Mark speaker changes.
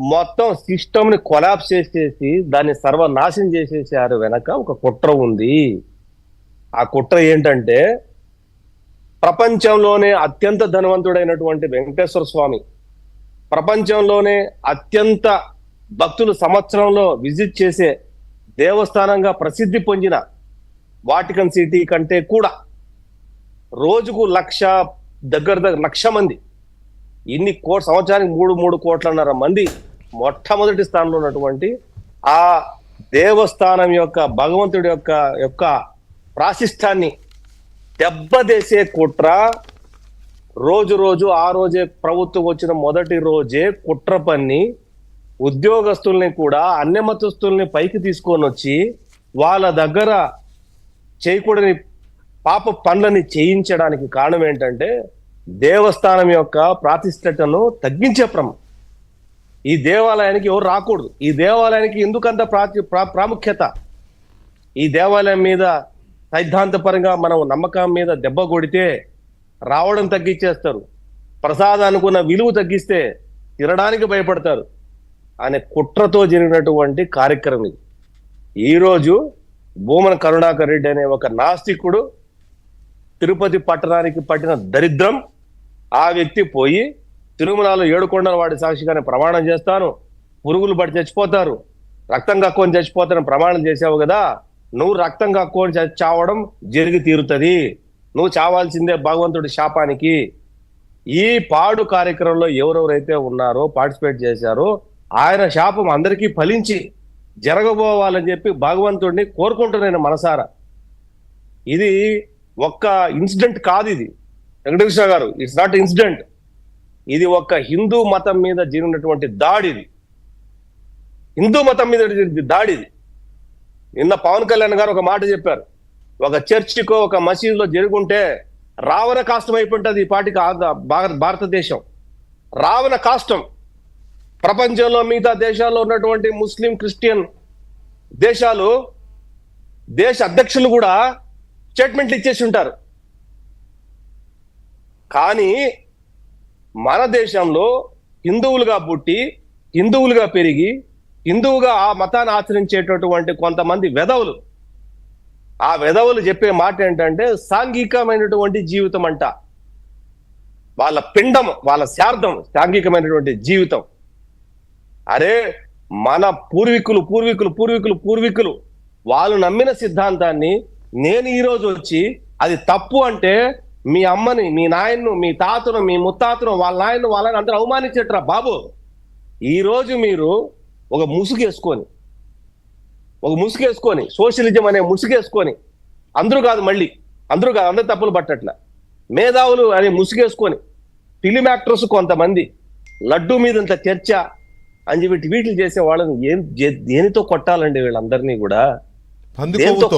Speaker 1: మొత్తం సిస్టమ్ ని కొలాప్స్ చేసేసి దాన్ని సర్వనాశనం చేసేసారు. వెనక ఒక కుట్ర ఉంది. ఆ కుట్ర ఏంటంటే, ప్రపంచంలోనే అత్యంత ధనవంతుడైనటువంటి వెంకటేశ్వర స్వామి, ప్రపంచంలోనే అత్యంత భక్తులు సంవత్సరంలో విజిట్ చేసే దేవస్థానంగా ప్రసిద్ధి పొందిన వాటికన్ సిటీ కంటే కూడా రోజుకు దగ్గర 1,00,000 మంది, ఇన్ని సంవత్సరానికి 3 కోట్లన్నర మంది మొట్టమొదటి స్థానంలో ఉన్నటువంటి ఆ దేవస్థానం యొక్క భగవంతుడి యొక్క ప్రాశిష్టాన్ని దెబ్బతీసే కుట్ర రోజు ఆ రోజే ప్రభుత్వం వచ్చిన మొదటి రోజే కుట్ర పన్ని ఉద్యోగస్తుల్ని కూడా అన్యమతస్తుల్ని పైకి తీసుకొని వచ్చి వాళ్ళ దగ్గర చేయకూడని పాప పనులని చేయించడానికి కారణం ఏంటంటే, దేవస్థానం యొక్క ప్రాతిష్టతను తగ్గించే ఈ దేవాలయానికి ఎవరు రాకూడదు. ఈ దేవాలయానికి ఎందుకంత ప్రాముఖ్యత? ఈ దేవాలయం మీద సైద్ధాంతపరంగా మనం నమ్మకం మీద దెబ్బ కొడితే రావడం తగ్గించేస్తారు, ప్రసాదానికి ఉన్న విలువ తగ్గిస్తే తినడానికి భయపడతారు అనే కుట్రతో జరిగినటువంటి కార్యక్రమం ఇది. ఈరోజు భూమన కరుణాకర్ రెడ్డి అనే ఒక నాస్తికుడు తిరుపతి పట్టణానికి పట్టిన దరిద్రం, ఆ వ్యక్తి పోయి తిరుమలలో 7 కొండల వాడి సాక్షిగానే ప్రమాణం చేస్తాను, పురుగులు పడి చచ్చిపోతారు, రక్తం కక్కుని చచ్చిపోతారని ప్రమాణం చేసావు కదా, నువ్వు రక్తం కక్కుని చావడం జరిగి తీరుతుంది, నువ్వు చావాల్సిందే భగవంతుడి శాపానికి. ఈ పాడు కార్యక్రమంలో ఎవరెవరైతే ఉన్నారో పార్టిసిపేట్ చేశారో ఆయన శాపం అందరికీ ఫలించి జరగబోవాలని చెప్పి భగవంతుడిని కోరుకుంటున్నాను మనసారా. ఇది ఒక్క ఇన్సిడెంట్ కాదు, ఇది వెంకటకృష్ణ గారు, ఇట్స్ నాట్ ఇన్సిడెంట్. ఇది ఒక హిందూ మతం మీద జరిగినటువంటి దాడిది, హిందూ మతం మీద జరిగిన దాడిది. నిన్న పవన్ కళ్యాణ్ గారు ఒక మాట చెప్పారు, ఒక చర్చికో ఒక మసీదులో జరుగుంటే రావణ కాష్టం అయిపోతుంది ఈ పాటికి భారతదేశం. రావణ కాష్టం. ప్రపంచంలో మిగతా దేశాల్లో ఉన్నటువంటి ముస్లిం క్రిస్టియన్ దేశాలు దేశ అధ్యక్షులు కూడా స్టేట్మెంట్లు ఇచ్చేసి ఉంటారు. కానీ మన దేశంలో హిందువులుగా పుట్టి హిందువులుగా పెరిగి హిందువుగా ఆ మతాన్ని ఆచరించేటటువంటి కొంతమంది వెధవులు, ఆ వెధవులు చెప్పే మాట ఏంటంటే సాంఘికమైనటువంటి జీవితం అంట. వాళ్ళ పిండం, వాళ్ళ శార్థం సాంఘికమైనటువంటి జీవితం. అరే, మన పూర్వీకులు పూర్వీకులు పూర్వీకులు పూర్వీకులు వాళ్ళు నమ్మిన సిద్ధాంతాన్ని నేను ఈరోజు వచ్చి అది తప్పు అంటే మీ అమ్మని, మీ నాయన్ను, మీ తాతను, మీ ముత్తాతను, వాళ్ళ నాయన్ను, వాళ్ళని అందరూ అవమానించేట్రా బాబు. ఈరోజు మీరు ఒక ముసుగేసుకొని సోషలిజం అనే ముసుగేసుకొని, అందరూ కాదు అందరూ తప్పులు పట్టట్ల, మేధావులు అనే ముసుగేసుకొని ఫిలిం యాక్టర్స్ కొంతమంది లడ్డు మీద ఇంత చర్చ అని చెప్పి ట్వీట్లు చేసే వాళ్ళని దేనితో కొట్టాలండి? వీళ్ళందరినీ కూడా దేనితో